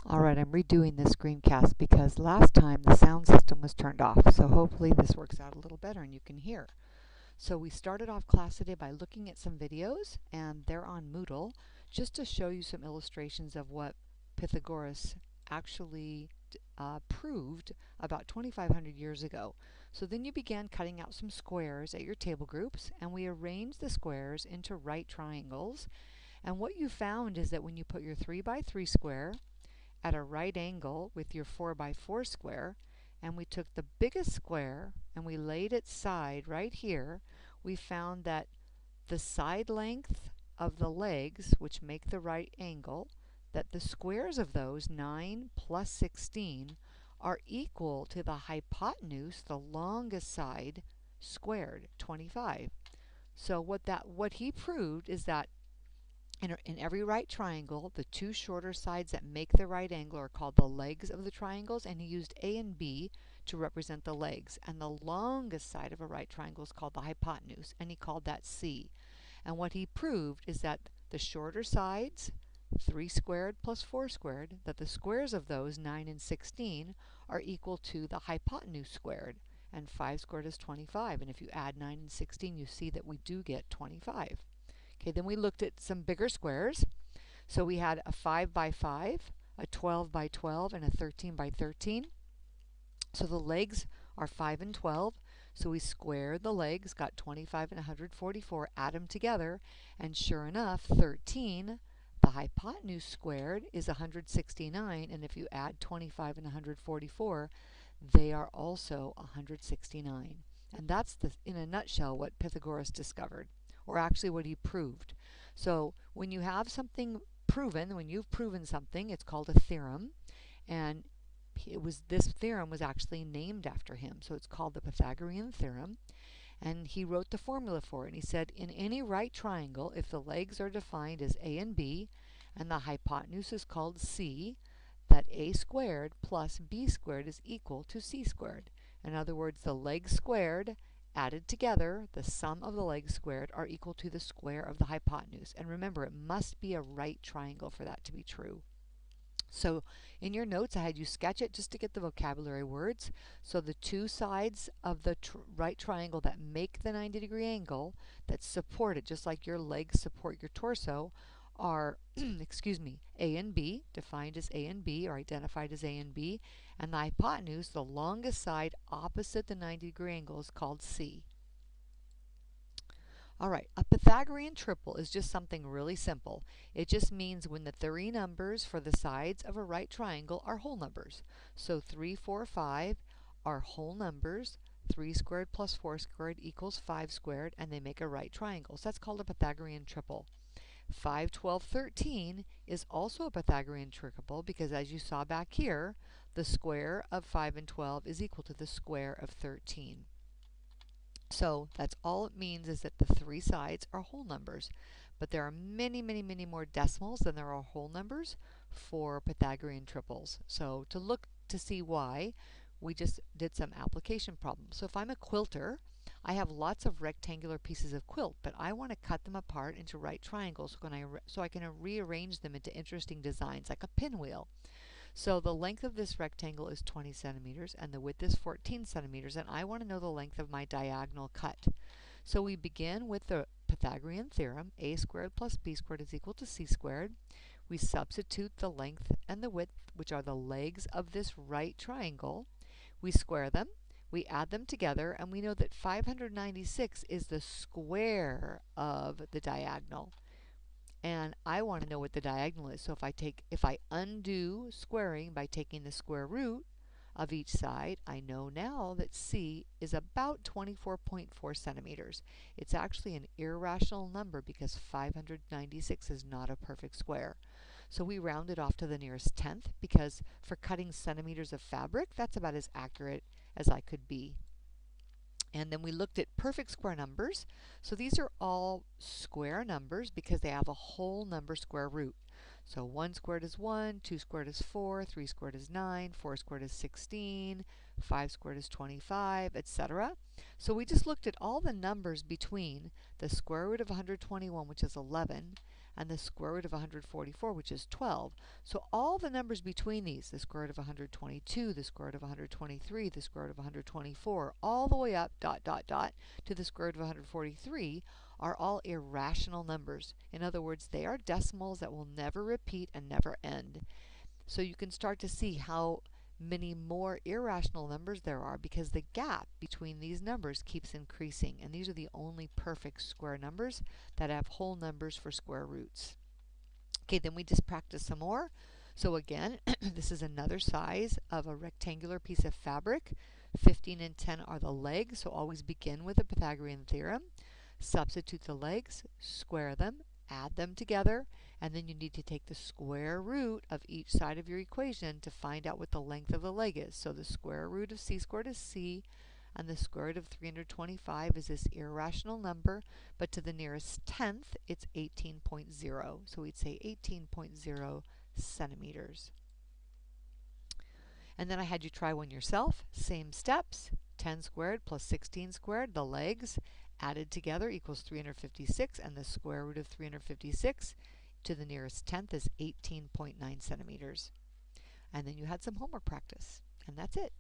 Alright, I'm redoing this screencast because last time the sound system was turned off, so hopefully this works out a little better and you can hear. So we started off class today by looking at some videos, and they're on Moodle, just to show you some illustrations of what Pythagoras actually proved about 2,500 years ago. So then you began cutting out some squares at your table groups, and we arranged the squares into right triangles. And what you found is that when you put your 3 by 3 square at a right angle with your 4 by 4 square, and we took the biggest square and we laid its side right here, we found that the side length of the legs, which make the right angle, that the squares of those, 9 plus 16, are equal to the hypotenuse, the longest side, squared, 25. So what he proved is that in every right triangle, the two shorter sides that make the right angle are called the legs of the triangles, and he used A and B to represent the legs. And the longest side of a right triangle is called the hypotenuse, and he called that C. And what he proved is that the shorter sides, 3 squared plus 4 squared, that the squares of those, 9 and 16, are equal to the hypotenuse squared. And 5 squared is 25. And if you add 9 and 16, you see that we do get 25. Okay, then we looked at some bigger squares. So we had a 5 by 5, a 12 by 12, and a 13 by 13. So the legs are 5 and 12. So we squared the legs, got 25 and 144, add them together, and sure enough, 13, the hypotenuse squared, is 169, and if you add 25 and 144, they are also 169. And that's, in a nutshell, what Pythagoras discovered, or actually what he proved. So when you have something proven, when you've proven something, it's called a theorem, and this theorem was actually named after him. So it's called the Pythagorean theorem, and he wrote the formula for it. And he said, in any right triangle, if the legs are defined as A and B, and the hypotenuse is called C, that A squared plus B squared is equal to C squared. In other words, the legs squared added together, the sum of the legs squared, are equal to the square of the hypotenuse. And remember, it must be a right triangle for that to be true. So in your notes, I had you sketch it just to get the vocabulary words. So the two sides of the right triangle that make the 90-degree angle, that support it, just like your legs support your torso, are excuse me, A and B, defined as A and B, or identified as A and B, and the hypotenuse, the longest side opposite the 90-degree angle, is called C. All right, a Pythagorean triple is just something really simple. It just means when the three numbers for the sides of a right triangle are whole numbers. So 3, 4, 5 are whole numbers. 3 squared plus 4 squared equals 5 squared, and they make a right triangle. So that's called a Pythagorean triple. 5, 12, 13 is also a Pythagorean triple because, as you saw back here, the square of 5 and 12 is equal to the square of 13. So that's all it means, is that the three sides are whole numbers. But there are many, many, many more decimals than there are whole numbers for Pythagorean triples. So to look to see why, we just did some application problems. So if I'm a quilter, I have lots of rectangular pieces of quilt, but I want to cut them apart into right triangles so I can rearrange them into interesting designs, like a pinwheel. So the length of this rectangle is 20 centimeters and the width is 14 centimeters, and I want to know the length of my diagonal cut. So we begin with the Pythagorean theorem, A squared plus B squared is equal to C squared. We substitute the length and the width, which are the legs of this right triangle. We square them, we add them together, and we know that 596 is the square of the diagonal. And I want to know what the diagonal is. So if I undo squaring by taking the square root of each side, I know now that C is about 24.4 centimeters. It's actually an irrational number because 596 is not a perfect square. So we round it off to the nearest tenth, because for cutting centimeters of fabric, that's about as accurate as I could be. And then we looked at perfect square numbers. So these are all square numbers because they have a whole number square root. So 1 squared is 1, 2 squared is 4, 3 squared is 9, 4 squared is 16, 5 squared is 25, etc. So we just looked at all the numbers between the square root of 121, which is 11, and the square root of 144, which is 12. So all the numbers between these, the square root of 122, the square root of 123, the square root of 124, all the way up, to the square root of 143, are all irrational numbers. In other words, they are decimals that will never repeat and never end. So you can start to see how many more irrational numbers there are because the gap between these numbers keeps increasing, and these are the only perfect square numbers that have whole numbers for square roots. Okay, then we just practice some more. So again, this is another size of a rectangular piece of fabric. 15 and 10 are the legs, so always begin with the Pythagorean theorem. Substitute the legs, square them, add them together, and then you need to take the square root of each side of your equation to find out what the length of the leg is. So the square root of c squared is c, and the square root of 325 is this irrational number, but to the nearest tenth, it's 18.0. So we'd say 18.0 centimeters. And then I had you try one yourself. Same steps. 10 squared plus 16 squared, the legs, added together equals 356, and the square root of 356 to the nearest tenth is 18.9 centimeters. And then you had some homework practice, and that's it.